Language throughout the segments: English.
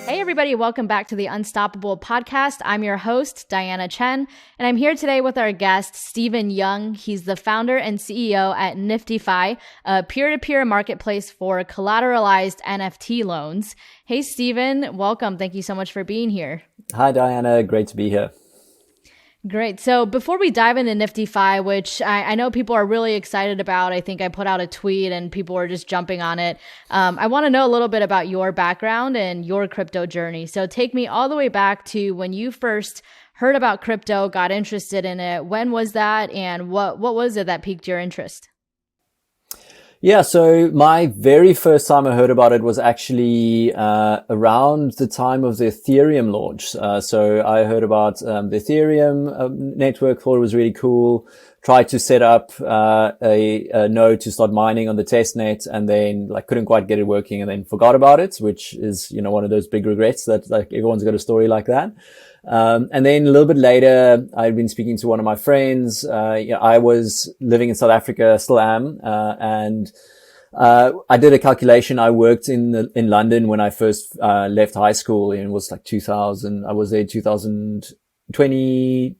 Hey everybody, welcome back to the Unstoppable podcast. I'm your host, Diana Chen, and I'm here today with our guest, Stephen Young. He's the founder and CEO at NFTfi, a peer-to-peer marketplace for collateralized NFT loans. Hey Stephen, welcome. Thank you so much for being here. Hi Diana, great to be here. Great. So before we dive into NFTfi, which I know people are really excited about, I think I put out a tweet and people were just jumping on it. I want to know a little bit about your background and your crypto journey. So take me all the way back to when you first heard about crypto, got interested in it. When was that? And what was it that piqued your interest? Yeah, so my very first time I heard about it was actually around the time of the Ethereum launch. So I heard about the Ethereum network, thought it was really cool, tried to set up a node to start mining on the test net, and then couldn't quite get it working and then forgot about it, which is, one of those big regrets that everyone's got a story like that. And then a little bit later, I'd been speaking to one of my friends. I was living in South Africa, still am, and I did a calculation. I worked in London when I first left high school, and it was 2000. I was there 2020.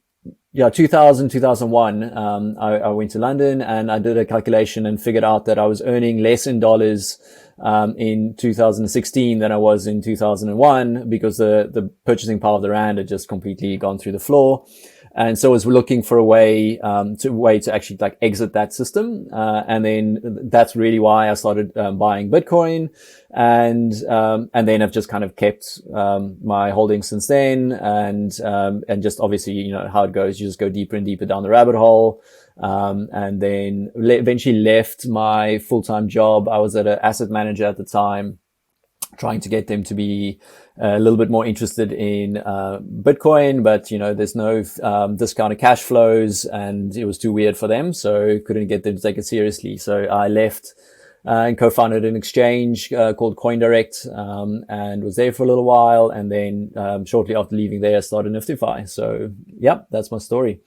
Yeah, 2001. I went to London and I did a calculation and figured out that I was earning less in dollars in 2016 than I was in 2001 because the purchasing power of the rand had just completely gone through the floor. And so I was looking for a way to actually exit that system. And then that's really why I started buying Bitcoin. And then I've just kind of kept my holdings since then. And just obviously, how it goes, you just go deeper and deeper down the rabbit hole. And then eventually left my full-time job. I was at an asset manager at the time, trying to get them to be a little bit more interested in Bitcoin, but there's no discounted cash flows, and it was too weird for them, so couldn't get them to take it seriously. So I left and co-founded an exchange called CoinDirect, and was there for a little while, and then shortly after leaving there, I started NFTfi. So yeah, that's my story.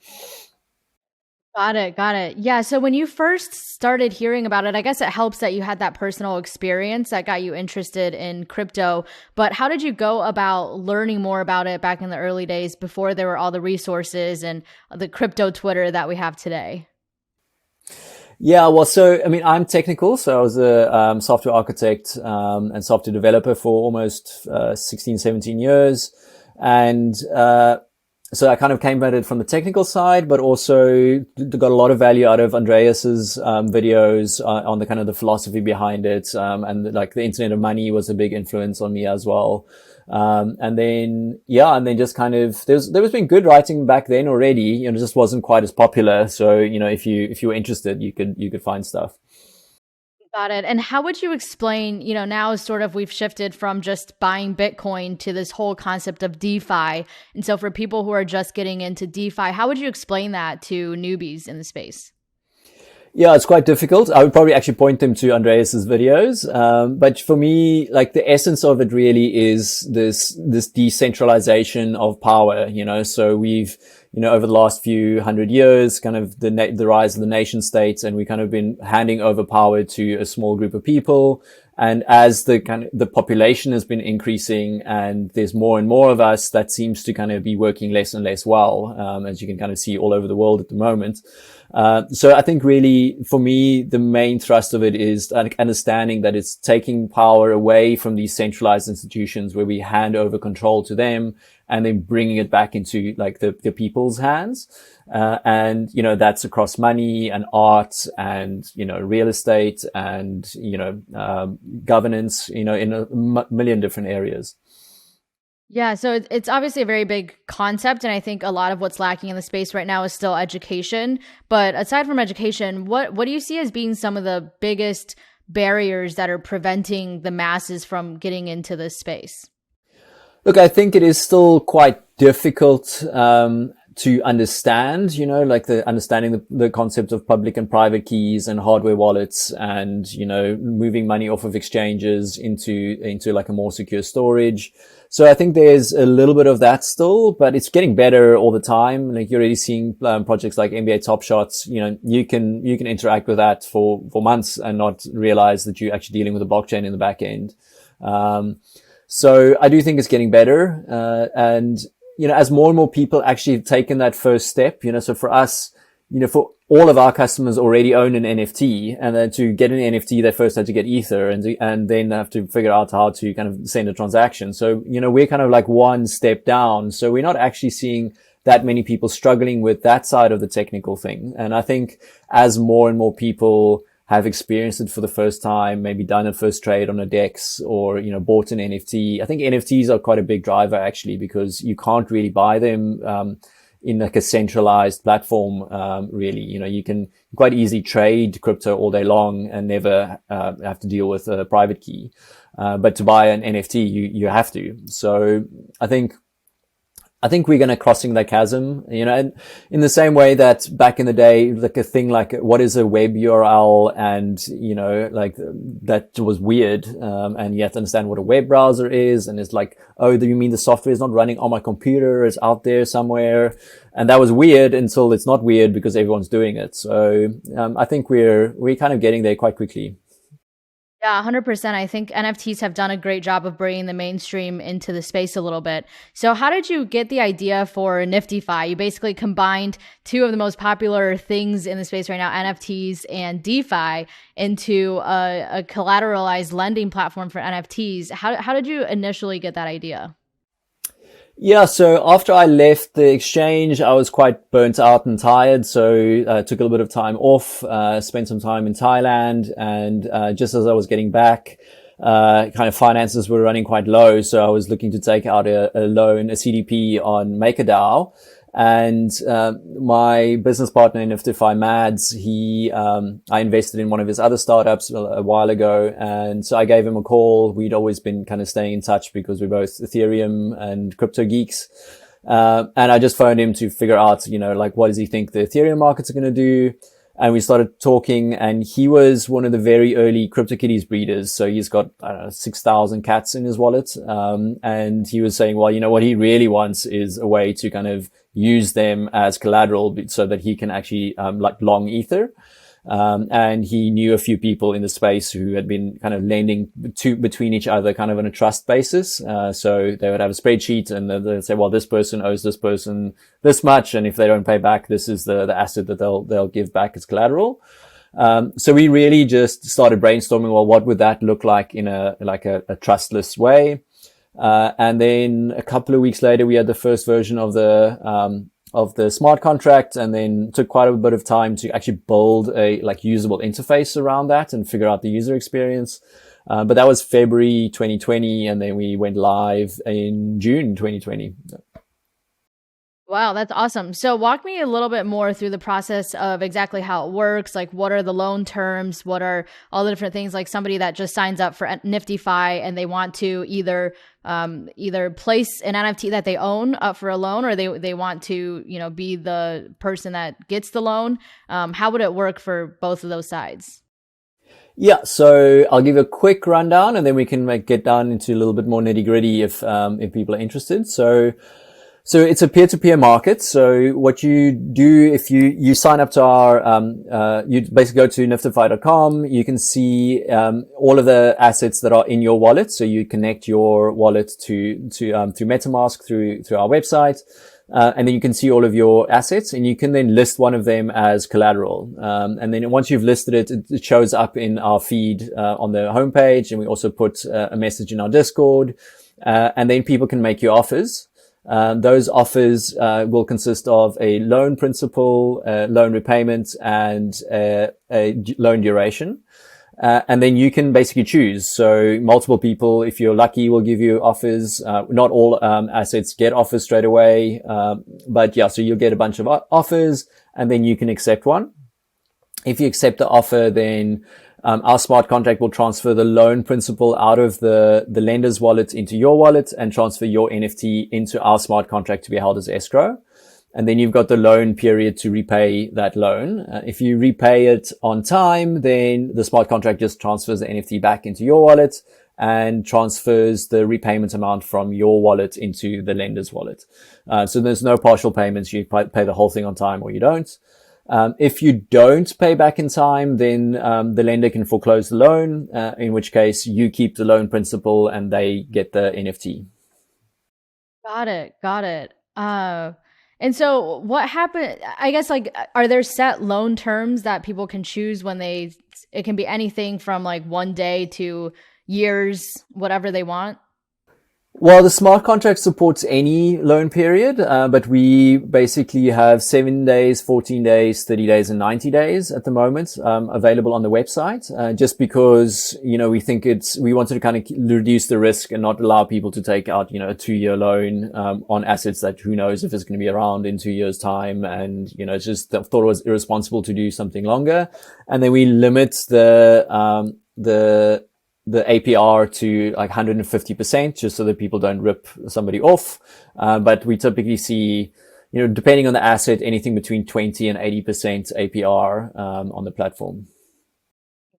Got it. Yeah. So when you first started hearing about it, I guess it helps that you had that personal experience that got you interested in crypto. But how did you go about learning more about it back in the early days before there were all the resources and the crypto Twitter that we have today? Yeah, well, I'm technical. So I was a software architect and software developer for almost 16, 17 years. And so I kind of came at it from the technical side, but also got a lot of value out of Andreas's videos on the kind of the philosophy behind it. And the Internet of Money was a big influence on me as well. And then just kind of, there was been good writing back then already, it just wasn't quite as popular. So, if you were interested, you could find stuff. Got it. And how would you explain, now sort of we've shifted from just buying Bitcoin to this whole concept of DeFi. And so for people who are just getting into DeFi, how would you explain that to newbies in the space? Yeah, it's quite difficult. I would probably actually point them to Andreas's videos. But for me, the essence of it really is this decentralization of power, so we've, over the last few hundred years, kind of the rise of the nation states, and we kind of been handing over power to a small group of people. And as the population has been increasing and there's more and more of us, that seems to kind of be working less and less well, as you can kind of see all over the world at the moment. So I think really for me, the main thrust of it is understanding that it's taking power away from these centralized institutions where we hand over control to them and then bringing it back into the people's hands. And, that's across money and art and, real estate and, governance, in a million different areas. Yeah, so it's obviously a very big concept, and I think a lot of what's lacking in the space right now is still education. But aside from education, what do you see as being some of the biggest barriers that are preventing the masses from getting into this space? Look, I think it is still quite difficult to understand, understanding the concept of public and private keys and hardware wallets and, moving money off of exchanges into a more secure storage. So I think there's a little bit of that still, but it's getting better all the time. You're already seeing projects like NBA Top Shots. You can interact with that for months and not realize that you're actually dealing with a blockchain in the back end. So I do think it's getting better. And, as more and more people actually have taken that first step, so for us, for all of our customers already own an NFT, and then to get an NFT, they first had to get Ether and then have to figure out how to kind of send a transaction. So, we're kind of like one step down. So we're not actually seeing that many people struggling with that side of the technical thing. And I think as more and more people have experienced it for the first time, maybe done a first trade on a DEX or, bought an NFT. I think NFTs are quite a big driver actually, because you can't really buy them, in like a centralized platform, really. You can quite easily trade crypto all day long and never, have to deal with a private key. But to buy an NFT, you have to. So I think we're going to crossing that chasm, and in the same way that back in the day, like a thing like what is a web URL, and, like that was weird. And you have to understand what a web browser is. And it's like, oh, do you mean the software is not running on my computer? It's out there somewhere. And that was weird until it's not weird because everyone's doing it. So, I think we're kind of getting there quite quickly. Yeah, 100%. I think NFTs have done a great job of bringing the mainstream into the space a little bit. So how did you get the idea for NFTfi? You basically combined two of the most popular things in the space right now, NFTs and DeFi, into a collateralized lending platform for NFTs. How did you initially get that idea? Yeah, so after I left the exchange, I was quite burnt out and tired. So I took a little bit of time off, spent some time in Thailand. And just as I was getting back, kind of finances were running quite low. So I was looking to take out a loan, a CDP on MakerDAO. And my business partner in NFTfi, Mads, I invested in one of his other startups a while ago. And so I gave him a call. We'd always been kind of staying in touch because we're both Ethereum and crypto geeks. And I just phoned him to figure out, like, what does he think the Ethereum markets are going to do? And we started talking, and he was one of the very early CryptoKitties breeders. So he's got, I don't know, 6,000 cats in his wallet. And he was saying, well, what he really wants is a way to kind of use them as collateral so that he can actually, like long Ether. And he knew a few people in the space who had been kind of lending between each other kind of on a trust basis. So they would have a spreadsheet and they'd say, well, this person owes this person this much. And if they don't pay back, this is the asset that they'll give back as collateral. So we really just started brainstorming, well, what would that look like in a trustless way? And then a couple of weeks later, we had the first version of the smart contract, and then took quite a bit of time to actually build a usable interface around that and figure out the user experience. But that was February 2020, and then we went live in June 2020. Wow, that's awesome. So walk me a little bit more through the process of exactly how it works. Like, what are the loan terms? What are all the different things? Like somebody that just signs up for NFTfi and they want to either place an NFT that they own up for a loan, or they want to, be the person that gets the loan. How would it work for both of those sides? Yeah, so I'll give a quick rundown, and then we can get down into a little bit more nitty gritty if people are interested. So it's a peer-to-peer market. So what you do if you sign up to our, you basically go to niftify.com. You can see, all of the assets that are in your wallet. So you connect your wallet through MetaMask through our website. And then you can see all of your assets, and you can then list one of them as collateral. And then once you've listed it, it shows up in our feed, on the homepage. And we also put a message in our Discord. And then people can make you offers. Those offers will consist of a loan principal, loan repayment, and a loan duration. And then you can basically choose. So multiple people, if you're lucky, will give you offers. Not all assets get offers straight away. But yeah, so you'll get a bunch of offers, and then you can accept one. If you accept the offer, then our smart contract will transfer the loan principal out of the lender's wallet into your wallet and transfer your NFT into our smart contract to be held as escrow. And then you've got the loan period to repay that loan. If you repay it on time, then the smart contract just transfers the NFT back into your wallet and transfers the repayment amount from your wallet into the lender's wallet. So there's no partial payments. You pay the whole thing on time or you don't. If you don't pay back in time, then the lender can foreclose the loan, in which case you keep the loan principal and they get the NFT. Got it. Got it. And so what happened? I guess like, are there set loan terms that people can choose when it can be anything from like 1 day to years, whatever they want? Well, the smart contract supports any loan period, but we basically have 7 days, 14 days, 30 days, and 90 days at the moment, available on the website, just because, we think we wanted to kind of reduce the risk and not allow people to take out, a 2-year loan, on assets that who knows if it's going to be around in 2 years time. And, it's just thought it was irresponsible to do something longer. And then we limit the APR to like 150%, just so that people don't rip somebody off. But we typically see, depending on the asset, anything between 20 and 80% APR on the platform.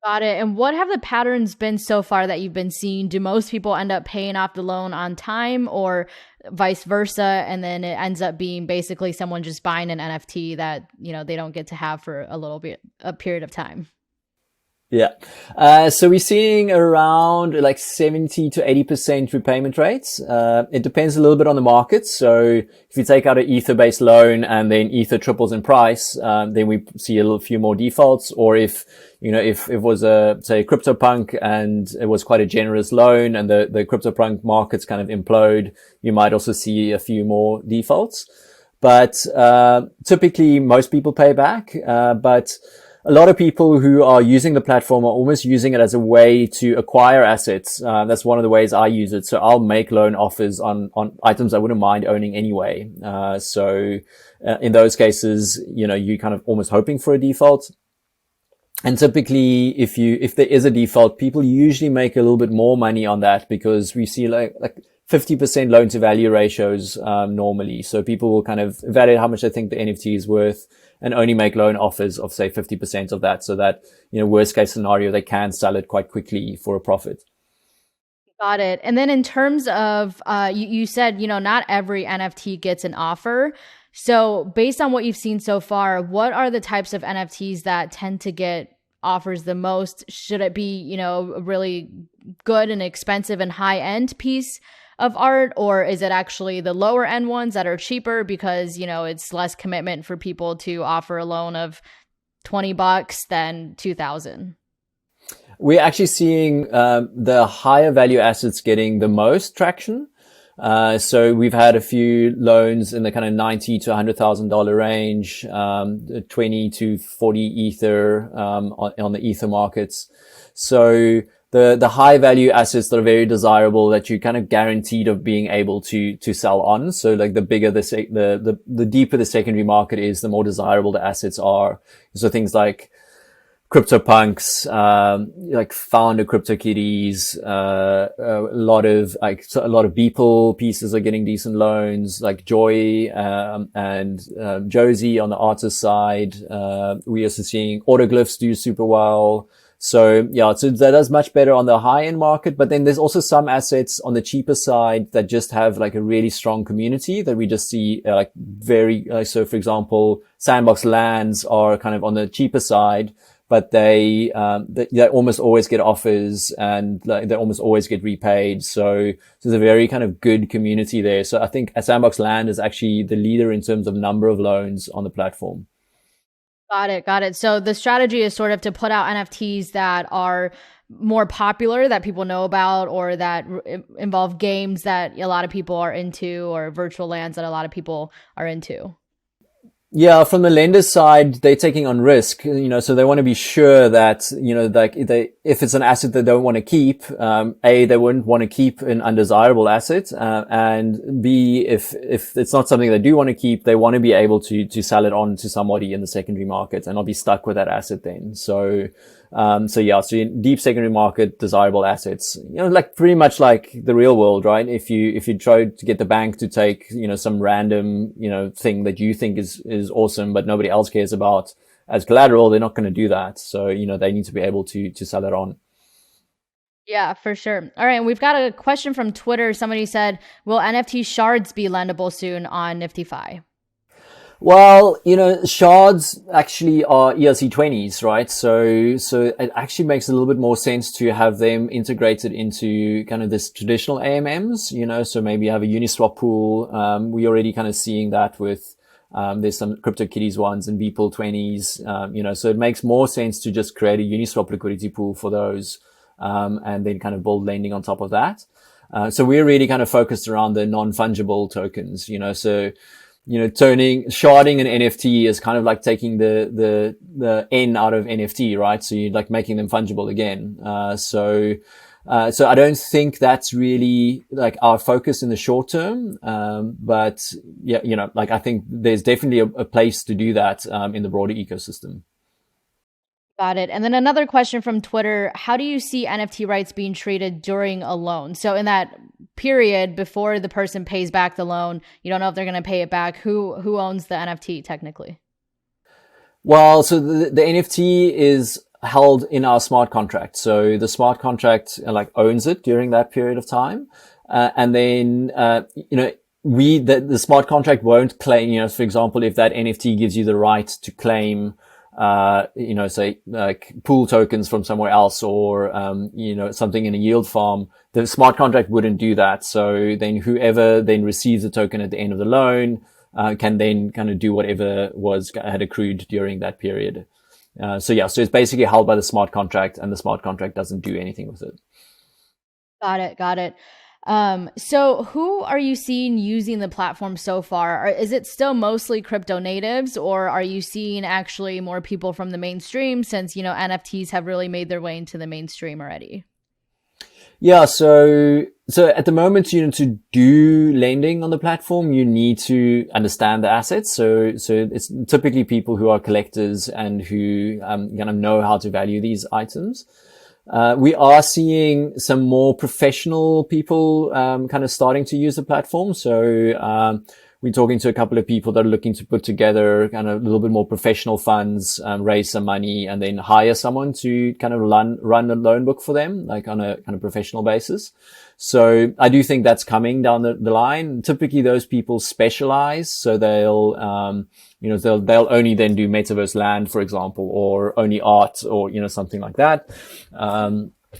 Got it. And what have the patterns been so far that you've been seeing? Do most people end up paying off the loan on time or vice versa? And then it ends up being basically someone just buying an NFT that, they don't get to have for a period of time? Yeah. So we're seeing around like 70 to 80% repayment rates. It depends a little bit on the market. So if you take out an Ether-based loan and then Ether triples in price, then we see a few more defaults. Or if it was say CryptoPunk and it was quite a generous loan and the CryptoPunk markets kind of implode, you might also see a few more defaults. But, typically most people pay back, but a lot of people who are using the platform are almost using it as a way to acquire assets. That's one of the ways I use it. So I'll make loan offers on items I wouldn't mind owning anyway. So in those cases, you're kind of almost hoping for a default. And typically, if there is a default, people usually make a little bit more money on that because we see like 50% loan to value ratios, normally. So people will kind of evaluate how much they think the NFT is worth and only make loan offers of say 50% of that, so that, worst case scenario, they can sell it quite quickly for a profit. Got it. And then in terms of, you said, not every NFT gets an offer. So based on what you've seen so far, what are the types of NFTs that tend to get offers the most? Should it be, a really good and expensive and high end piece of art, or is it actually the lower end ones that are cheaper because, it's less commitment for people to offer a loan of $20 than 2,000? We're actually seeing the higher value assets getting the most traction. So we've had a few loans in the kind of $90,000 to $100,000 range, 20 to 40 Ether on the Ether markets. So the high value assets that are very desirable, that you're kind of guaranteed of being able to sell on. So like the bigger the deeper the secondary market is, the more desirable the assets are. So things like CryptoPunks, like founder CryptoKitties, a lot of Beeple pieces are getting decent loans, like Joy, and Josie on the artist side. We're also seeing autoglyphs do super well. So yeah, so that is much better on the high end market. But then there's also some assets on the cheaper side that just have like a really strong community that we just see so for example, Sandbox lands are kind of on the cheaper side, but they almost always get offers and they almost always get repaid. So there's a very kind of good community there. So I think Sandbox Land is actually the leader in terms of number of loans on the platform. Got it. Got it. So the strategy is sort of to put out NFTs that are more popular, that people know about, or that involve games that a lot of people are into, or virtual lands that a lot of people are into. Yeah, from the lender's side, they're taking on risk, so they want to be sure that, if it's an asset they don't want to keep, A, they wouldn't want to keep an undesirable asset, and B, if it's not something they do want to keep, they want to be able to sell it on to somebody in the secondary market and not be stuck with that asset then. So deep secondary market, desirable assets, like pretty much like the real world, right? If you try to get the bank to take, some random, thing that you think is awesome, but nobody else cares about as collateral, they're not going to do that. So, they need to be able to sell it on. Yeah, for sure. All right. And we've got a question from Twitter. Somebody said, will NFT shards be lendable soon on NFTfi? Well, shards actually are ERC20s, right? So it actually makes a little bit more sense to have them integrated into kind of this traditional AMMs, so maybe you have a Uniswap pool. We're already kind of seeing that with, there's some CryptoKitties ones and Beeple 20s, so it makes more sense to just create a Uniswap liquidity pool for those, and then kind of build lending on top of that. So we're really kind of focused around the non-fungible tokens, so sharding an NFT is kind of like taking the N out of NFT, right? So you're like making them fungible again. So I don't think that's really like our focus in the short term. But yeah, like I think there's definitely a place to do that, in the broader ecosystem. Got it. And then another question from Twitter, how do you see NFT rights being treated during a loan? So in that period before the person pays back the loan, you don't know if they're going to pay it back. Who owns the NFT technically? Well, so the NFT is held in our smart contract. So the smart contract like owns it during that period of time. And then, the smart contract won't claim, for example, if that NFT gives you the right to claim, say like pool tokens from somewhere else or, something in a yield farm, the smart contract wouldn't do that. So then whoever then receives the token at the end of the loan, can then kind of do whatever had accrued during that period. So it's basically held by the smart contract and the smart contract doesn't do anything with it. Got it. So who are you seeing using the platform so far? Is it still mostly crypto natives, or are you seeing actually more people from the mainstream since, NFTs have really made their way into the mainstream already? Yeah, so at the moment, to do lending on the platform, you need to understand the assets. So it's typically people who are collectors and who kind of know how to value these items. We are seeing some more professional people kind of starting to use the platform. So we're talking to a couple of people that are looking to put together kind of a little bit more professional funds, raise some money, and then hire someone to kind of run a loan book for them, like on a kind of professional basis. So I do think that's coming down the line. Typically, those people specialize, so they'll only then do metaverse land, for example, or only art, or something like that.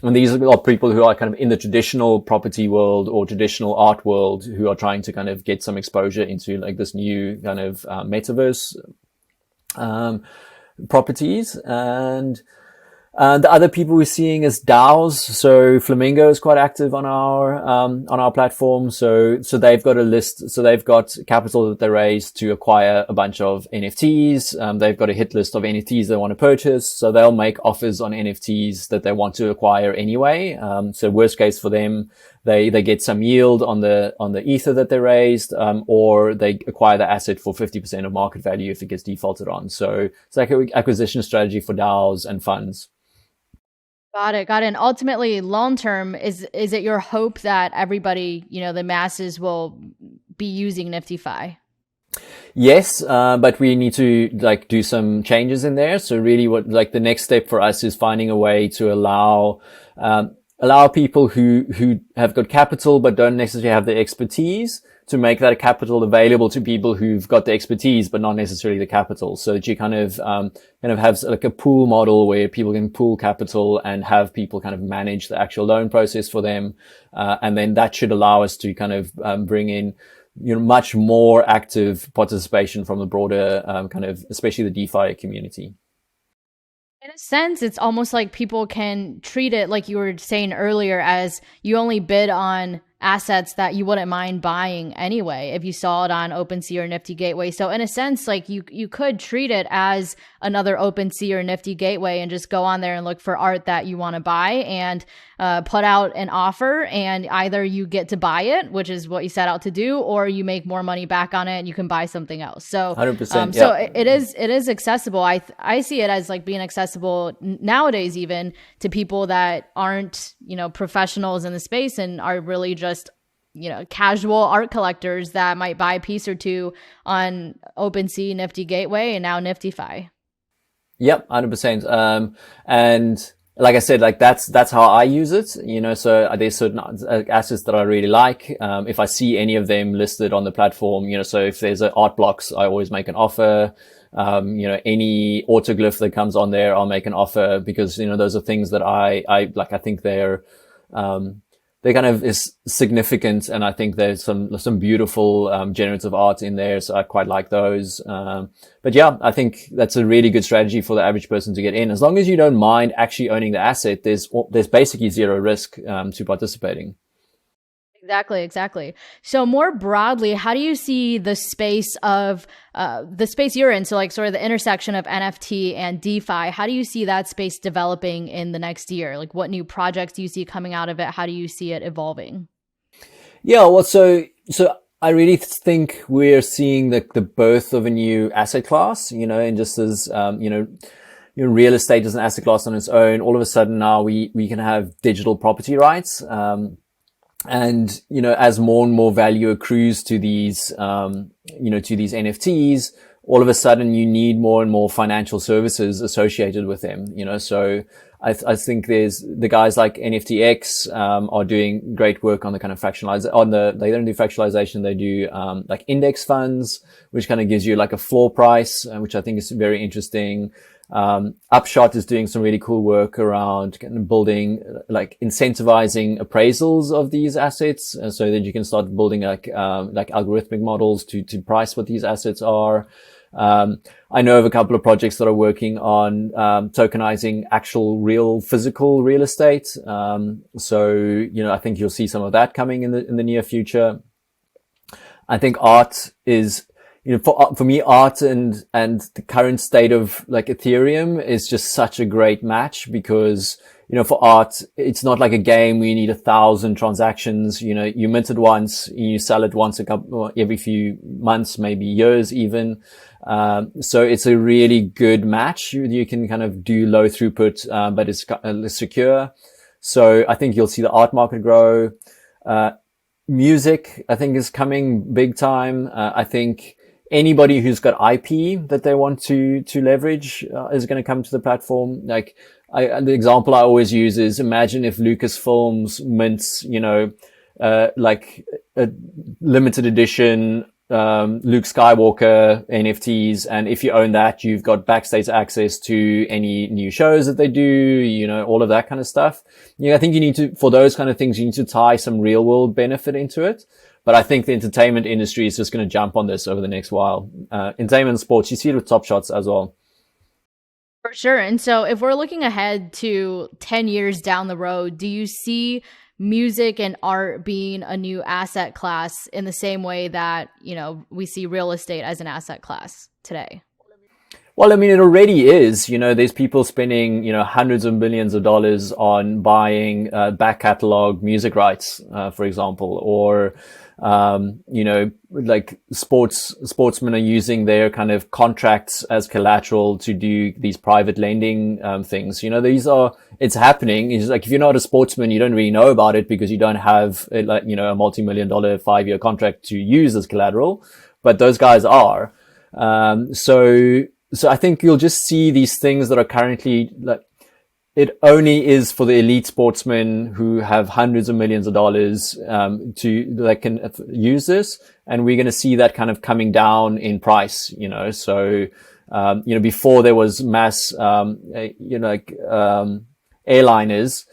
And these are people who are kind of in the traditional property world or traditional art world who are trying to kind of get some exposure into like this new kind of metaverse properties. And the other people we're seeing is DAOs. So Flamingo is quite active on our platform. So they've got a list. So they've got capital that they raised to acquire a bunch of NFTs. They've got a hit list of NFTs they want to purchase. So they'll make offers on NFTs that they want to acquire anyway. So worst case for them, they get some yield on the ether that they raised, or they acquire the asset for 50% of market value if it gets defaulted on. So it's like an acquisition strategy for DAOs and funds. Got it. And ultimately, long term, is it your hope that everybody, the masses will be using NFTfi? Yes, but we need to like do some changes in there. So really what like the next step for us is finding a way to allow people who have got capital but don't necessarily have the expertise to make that capital available to people who've got the expertise but not necessarily the capital. So that you kind of have like a pool model where people can pool capital and have people kind of manage the actual loan process for them. And then that should allow us to kind of bring in much more active participation from the broader kind of, especially the DeFi community. In a sense, it's almost like people can treat it like you were saying earlier, as you only bid on assets that you wouldn't mind buying anyway if you saw it on OpenSea or Nifty Gateway. So in a sense, like you could treat it as another OpenSea or Nifty Gateway and just go on there and look for art that you want to buy and put out an offer, and either you get to buy it, which is what you set out to do, or you make more money back on it and you can buy something else. So 100%. So it is accessible. I see it as like being accessible nowadays, even to people that aren't, professionals in the space and are really just, casual art collectors that might buy a piece or two on OpenSea, Nifty Gateway, and now NFTfi. Yep, 100%. And like I said, like that's how I use it, you know. So there's certain assets that I really like. If I see any of them listed on the platform, you know, so if there's an art blocks, I always make an offer. You know, any autoglyph that comes on there, I'll make an offer, because, you know, those are things that I like. I think they kind of is significant, and I think there's some beautiful generative art in there, so I quite like those. But yeah, I think that's a really good strategy for the average person to get in, as long as you don't mind actually owning the asset. There's basically zero risk to participating. Exactly. So more broadly, how do you see the space of the space you're in? So like sort of the intersection of NFT and DeFi. How do you see that space developing in the next year? Like what new projects do you see coming out of it? How do you see it evolving? Yeah, well, so I really think we're seeing the birth of a new asset class, you know, and just as real estate is an asset class on its own. All of a sudden now we can have digital property rights. And, you know, as more and more value accrues to these, to these NFTs, all of a sudden you need more and more financial services associated with them, you know. So I think there's the guys like NFTx, are doing great work on the kind of they don't do fractionalization. They do, like index funds, which kind of gives you like a floor price, which I think is very interesting. Upshot is doing some really cool work around kind of building, like incentivizing appraisals of these assets, so that you can start building like algorithmic models to price what these assets are. I know of a couple of projects that are working on, tokenizing actual real physical real estate. So, you know, I think you'll see some of that coming in the near future. I think art is, you know, for me, art and the current state of like Ethereum is just such a great match, because, you know, for art, it's not like a game where you need 1,000 transactions. You know, you mint it once, you sell it once every few months, maybe years even. So it's a really good match. You can kind of do low throughput, but it's secure. So I think you'll see the art market grow. Music, I think, is coming big time. I think anybody who's got IP that they want to leverage is going to come to the platform. Like the example I always use is, imagine if Lucasfilms mints, you know, like a limited edition Luke Skywalker NFTs, and if you own that, you've got backstage access to any new shows that they do, you know, all of that kind of stuff. You know, I think you need to, for those kind of things, you need to tie some real world benefit into it. But I think the entertainment industry is just going to jump on this over the next while. Entertainment and sports, you see it with Top Shots as well. For sure. And so if we're looking ahead to 10 years down the road, do you see music and art being a new asset class in the same way that, you know, we see real estate as an asset class today? Well, I mean, it already is. You know, there's people spending, you know, hundreds of millions of dollars on buying back catalog music rights, for example, or you know, like sportsmen are using their kind of contracts as collateral to do these private lending things. You know, it's happening. It's like, if you're not a sportsman, you don't really know about it, because you don't have like, you know, a multi-million-dollar 5-year contract to use as collateral, but those guys are. So I think you'll just see these things that are currently, like, it only is for the elite sportsmen who have hundreds of millions of dollars that can use this, and we're going to see that kind of coming down in price. You know, so you know, before there was mass airliners,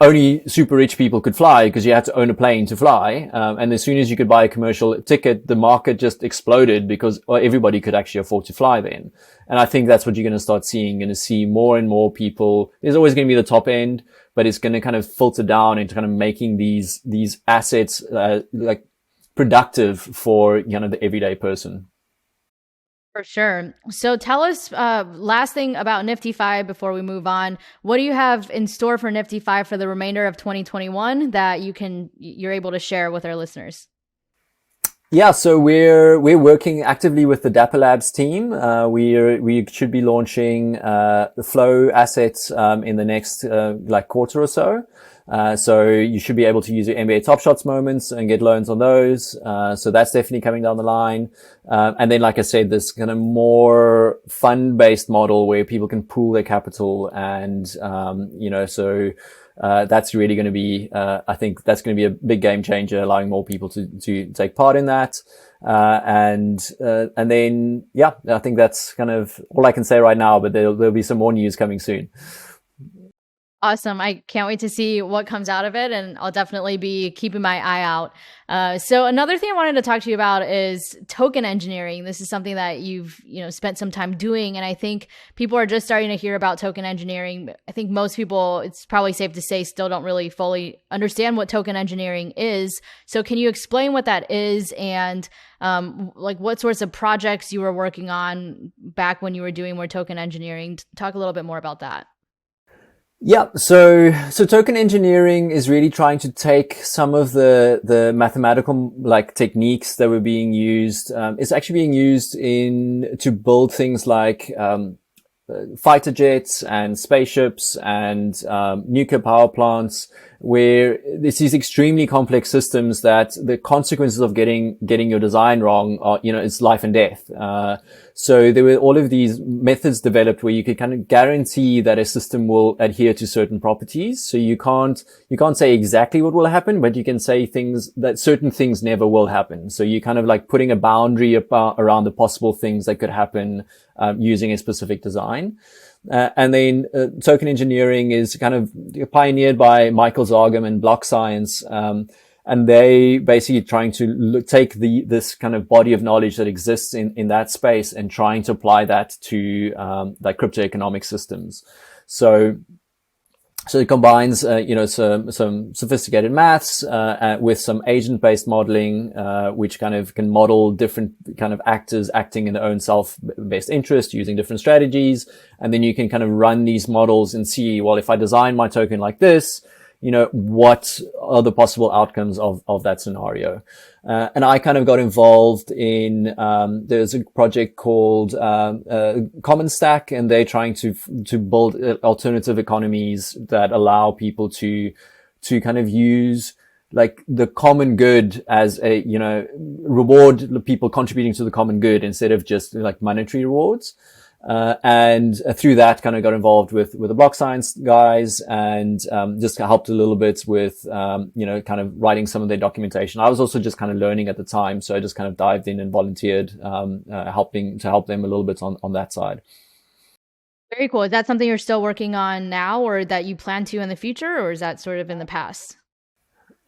only super rich people could fly, because you had to own a plane to fly. And as soon as you could buy a commercial ticket, the market just exploded, because everybody could actually afford to fly then. And I think that's what you're going to start seeing. Going to see more and more people. There's always going to be the top end, but it's going to kind of filter down into kind of making these assets like productive for, you know, the everyday person. For sure. So tell us, last thing about NFTfi before we move on. What do you have in store for NFTfi for the remainder of 2021 that you're able to share with our listeners? Yeah, so we're working actively with the Dapper Labs team. We should be launching the Flow assets in the next like quarter or so. So you should be able to use your NBA Top Shots moments and get loans on those. So that's definitely coming down the line. And then, like I said, this kind of more fund-based model where people can pool their capital and, so that's really going to be, I think that's going to be a big game changer, allowing more people to take part in that. And then, yeah, I think that's kind of all I can say right now, but there'll be some more news coming soon. Awesome. I can't wait to see what comes out of it, and I'll definitely be keeping my eye out. So another thing I wanted to talk to you about is token engineering. This is something that you've, spent some time doing, and I think people are just starting to hear about token engineering. I think most people, it's probably safe to say, still don't really fully understand what token engineering is. So can you explain what that is and like what sorts of projects you were working on back when you were doing more token engineering? Talk a little bit more about that. Yeah, so token engineering is really trying to take some of the mathematical like techniques that were being used. It's actually being used to build things like fighter jets and spaceships and nuclear power plants, where it's these extremely complex systems that the consequences of getting your design wrong are, it's life and death. So there were all of these methods developed where you could kind of guarantee that a system will adhere to certain properties. So you can't say exactly what will happen, but you can say things that certain things never will happen. So you kind of like putting a boundary around the possible things that could happen using a specific design. And then token engineering is kind of pioneered by Michael Zargham and block science. And they basically trying to take this kind of body of knowledge that exists in that space and trying to apply that to like crypto economic systems. So it combines, some sophisticated maths with some agent-based modeling, which kind of can model different kind of actors acting in their own self-best interest using different strategies. And then you can kind of run these models and see, well, if I design my token like this, what are the possible outcomes of that scenario? And I kind of got involved in, there's a project called, Common Stack, and they're trying to build alternative economies that allow people to kind of use like the common good as a, reward people contributing to the common good instead of just like monetary rewards. And through that kind of got involved with the block science guys and, just helped a little bit with, kind of writing some of their documentation. I was also just kind of learning at the time. So I just kind of dived in and volunteered, helping to help them a little bit on that side. Very cool. Is that something you're still working on now or that you plan to in the future, or is that sort of in the past?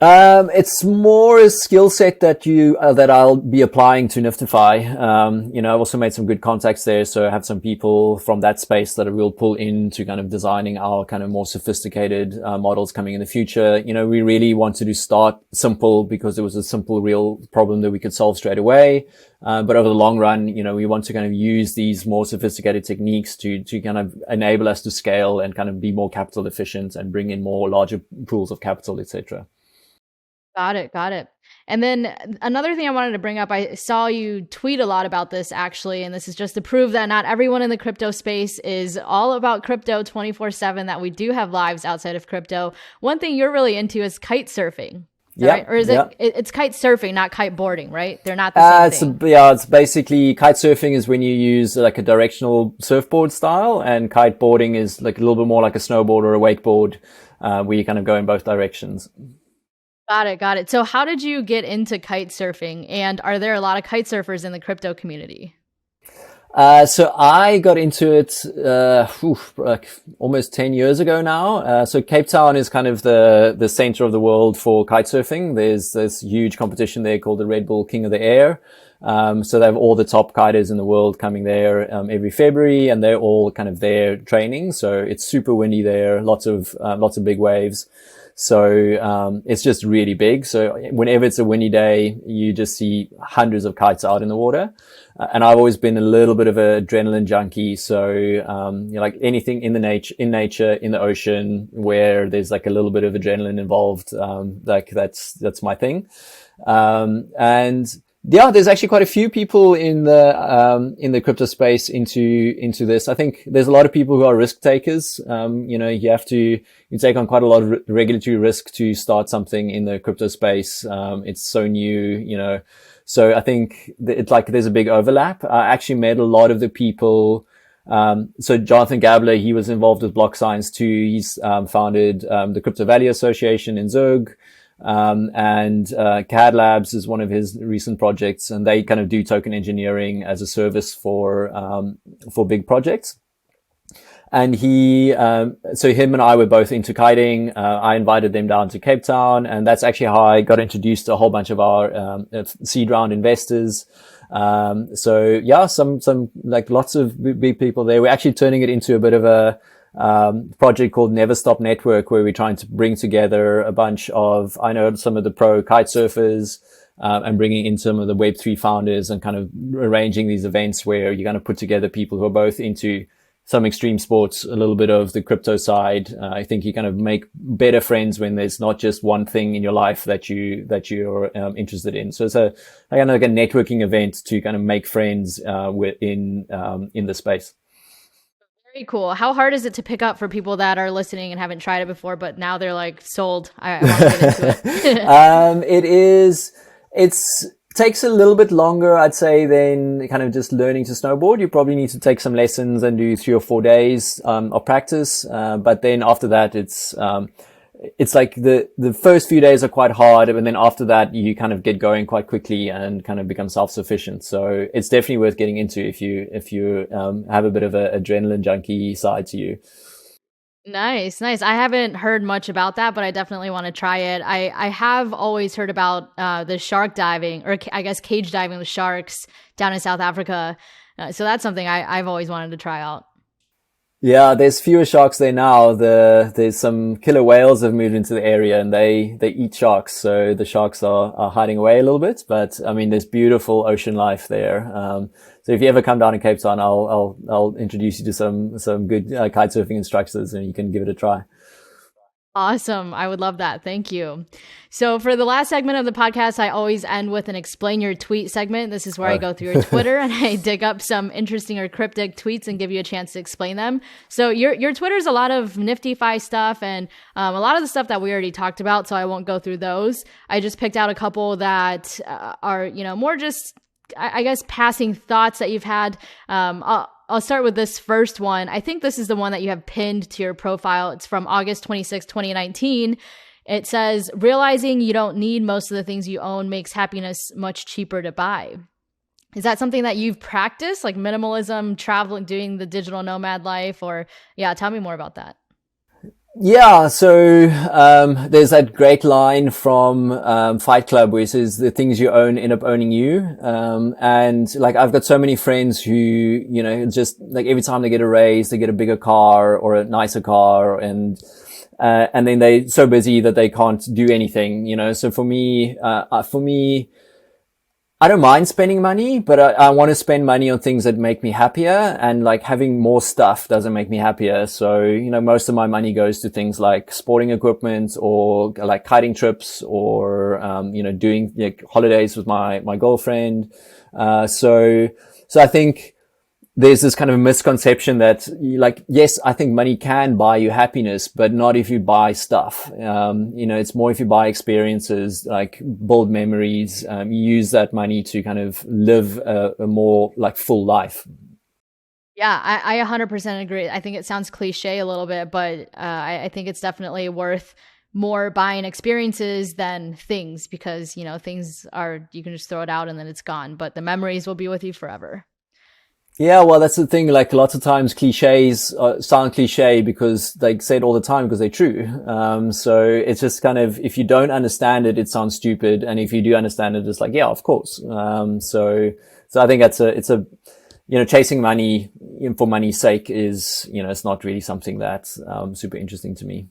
It's more a skill set that that I'll be applying to NFTfi. I've also made some good contacts there. So I have some people from that space that I will pull into kind of designing our kind of more sophisticated, models coming in the future. We really wanted to start simple because it was a simple, real problem that we could solve straight away. But over the long run, we want to kind of use these more sophisticated techniques to kind of enable us to scale and kind of be more capital efficient and bring in more larger pools of capital, etc. Got it. Got it. And then another thing I wanted to bring up, I saw you tweet a lot about this actually, and this is just to prove that not everyone in the crypto space is all about crypto 24/7, that we do have lives outside of crypto. One thing you're really into is kite surfing. Yeah, right? Or is yeah. it's kite surfing, not kite boarding, right? They're not the same thing. It's basically kite surfing is when you use like a directional surfboard style, and kite boarding is like a little bit more like a snowboard or a wakeboard, where you kind of go in both directions. Got it. Got it. So how did you get into kite surfing? And are there a lot of kite surfers in the crypto community? So I got into it, like almost 10 years ago now. So Cape Town is kind of the center of the world for kite surfing. There's this huge competition there called the Red Bull King of the Air. So they have all the top kiters in the world coming there, every February, and they're all kind of there training. So it's super windy there, lots of big waves. So, it's just really big. So whenever it's a windy day, you just see hundreds of kites out in the water. And I've always been a little bit of an adrenaline junkie. So, like anything in nature, in the ocean, where there's like a little bit of adrenaline involved, like that's my thing. And Yeah, there's actually quite a few people in the crypto space into this. I think there's a lot of people who are risk takers. You take on quite a lot of regulatory risk to start something in the crypto space. It's so new. So I think it's like there's a big overlap. I actually met a lot of the people. So Jonathan Gabler, he was involved with block science too. He's founded the Crypto Value Association in Zug. And CAD Labs is one of his recent projects, and they kind of do token engineering as a service for big projects. And so him and I were both into kiting. I invited them down to Cape Town, and that's actually how I got introduced to a whole bunch of our seed round investors. So yeah, some like lots of big people there. We're actually turning it into a bit of a project called Never Stop Network, where we're trying to bring together a bunch of, I know some of the pro kitesurfers, and bringing in some of the Web3 founders and kind of arranging these events where you're going to put together people who are both into some extreme sports, a little bit of the crypto side. I think you kind of make better friends when there's not just one thing in your life that you're interested in. So it's a kind of like a networking event to kind of make friends in the space. Very cool. How hard is it to pick up for people that are listening and haven't tried it before, but now they're like sold? I want to get into it. It's takes a little bit longer, I'd say, than kind of just learning to snowboard. You probably need to take some lessons and do 3 or 4 days of practice. But then after that, it's like the first few days are quite hard, and then after that you kind of get going quite quickly and kind of become self-sufficient. So it's definitely worth getting into if you have a bit of an adrenaline junkie side to you. Nice. I haven't heard much about that, but I definitely want to try it. I have always heard about the shark diving, or I guess cage diving with sharks down in South Africa. So that's something I've always wanted to try out. Yeah, there's fewer sharks there now. There's some killer whales have moved into the area, and they eat sharks. So the sharks are hiding away a little bit, but I mean, there's beautiful ocean life there. So if you ever come down to Cape Town, I'll introduce you to some good kite surfing instructors, and you can give it a try. Awesome. I would love that. Thank you. So for the last segment of the podcast, I always end with an explain your tweet segment. This is where I go through your Twitter and I dig up some interesting or cryptic tweets and give you a chance to explain them. So your Twitter is a lot of NFTfi stuff and a lot of the stuff that we already talked about. So I won't go through those. I just picked out a couple that are, more just, I guess, passing thoughts that you've had. I'll start with this first one. I think this is the one that you have pinned to your profile. It's from August 26, 2019. It says, realizing you don't need most of the things you own makes happiness much cheaper to buy. Is that something that you've practiced, like minimalism, traveling, doing the digital nomad life? Or yeah, tell me more about that. Yeah, so there's that great line from Fight Club where it says the things you own end up owning you. And like I've got so many friends who, just like every time they get a raise, they get a bigger car or a nicer car, and then they're so busy that they can't do anything, So for me, I don't mind spending money, but I want to spend money on things that make me happier, and like having more stuff doesn't make me happier. So, most of my money goes to things like sporting equipment or like kiting trips or, doing holidays with my girlfriend. So I think there's this kind of misconception that yes, I think money can buy you happiness, but not if you buy stuff. It's more if you buy experiences, like build memories, use that money to kind of live a more like full life. Yeah, I 100% agree. I think it sounds cliche a little bit, but I think it's definitely worth more buying experiences than things, because, things are, you can just throw it out and then it's gone, but the memories will be with you forever. Yeah, well, that's the thing. Like lots of times cliches sound cliche because they say it all the time because they're true. So it's just kind of, if you don't understand it, it sounds stupid. And if you do understand it, it's like, yeah, of course. So I think it's chasing money for money's sake is, it's not really something that's super interesting to me.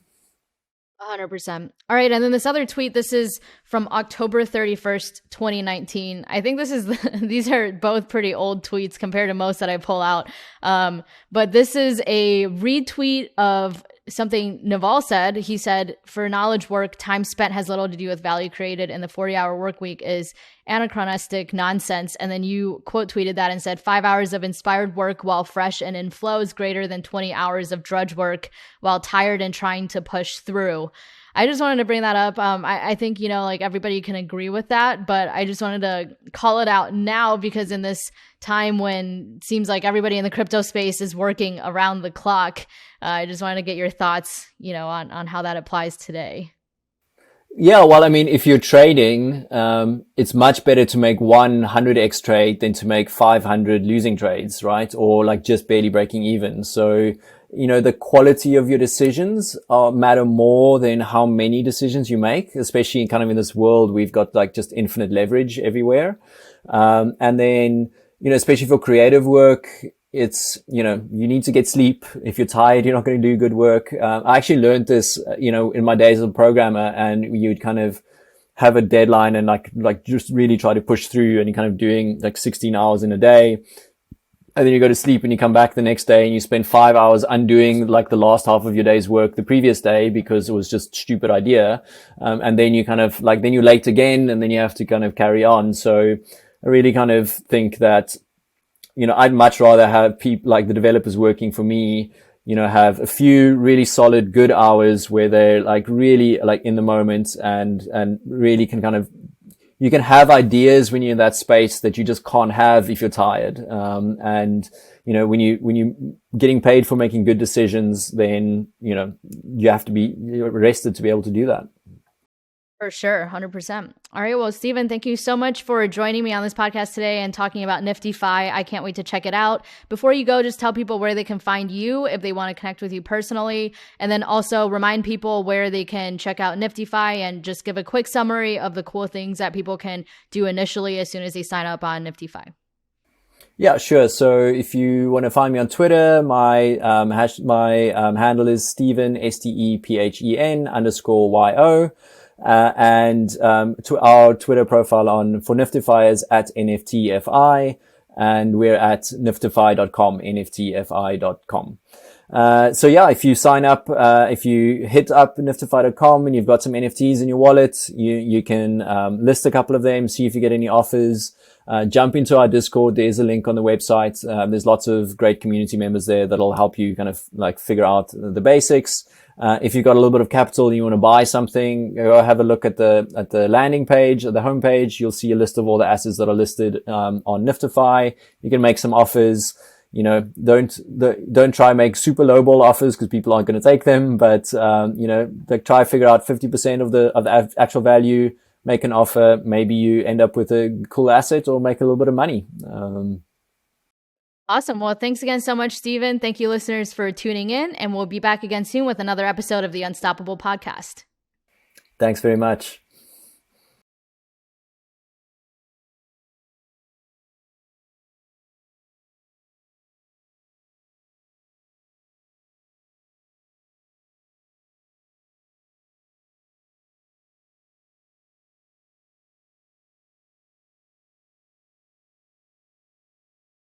100%. All right. And then this other tweet, this is from October 31st, 2019. I think these are both pretty old tweets compared to most that I pull out. But this is a retweet of something Naval said. He said, for knowledge work, time spent has little to do with value created, and the 40-hour work week is anachronistic nonsense. And then you quote tweeted that and said, 5 hours of inspired work while fresh and in flow is greater than 20 hours of drudge work while tired and trying to push through. I just wanted to bring that up. I think, like everybody can agree with that, but I just wanted to call it out now because in this time when it seems like everybody in the crypto space is working around the clock, I just wanted to get your thoughts, on how that applies today. Yeah, well, I mean, if you're trading, it's much better to make 100x trade than to make 500 losing trades, right? Or like just barely breaking even. So, the quality of your decisions matter more than how many decisions you make, especially kind of in this world, we've got like just infinite leverage everywhere. And then, especially for creative work, it's, you need to get sleep. If you're tired, you're not going to do good work. I actually learned this, in my days as a programmer, and you'd kind of have a deadline and like just really try to push through, and you're kind of doing like 16 hours in a day. And then you go to sleep and you come back the next day and you spend 5 hours undoing like the last half of your day's work the previous day because it was just a stupid idea. And then you kind of like, then you're late again and then you have to kind of carry on. So I really kind of think that, I'd much rather have people like the developers working for me, have a few really solid, good hours where they're like really like in the moment and really can kind of, you can have ideas when you're in that space that you just can't have if you're tired. And, when you're getting paid for making good decisions, then, you have to be rested to be able to do that. For sure, 100%. All right, well, Stephen, thank you so much for joining me on this podcast today and talking about NFTfi. I can't wait to check it out. Before you go, just tell people where they can find you if they want to connect with you personally, and then also remind people where they can check out NFTfi and just give a quick summary of the cool things that people can do initially as soon as they sign up on NFTfi. Yeah, sure. So if you want to find me on Twitter, my handle is Stephen, STEPHEN_YO. And to our Twitter profile for NFTfi is at NFTfi, and we're at nftifi.com, nftifi.com. So yeah, if you sign up, if you hit up nftifi.com and you've got some NFTs in your wallet, you can list a couple of them, see if you get any offers. Jump into our Discord. There's a link on the website. There's lots of great community members there that'll help you kind of like figure out the basics. If you've got a little bit of capital and you want to buy something, go have a look at the landing page or the homepage. You'll see a list of all the assets that are listed on NFTfi. You can make some offers. Don't try and make super lowball offers because people aren't going to take them. But try figure out 50% of the actual value. Make an offer. Maybe you end up with a cool asset or make a little bit of money. Awesome. Well, thanks again so much, Stephen. Thank you, listeners, for tuning in. And we'll be back again soon with another episode of the Unstoppable Podcast. Thanks very much.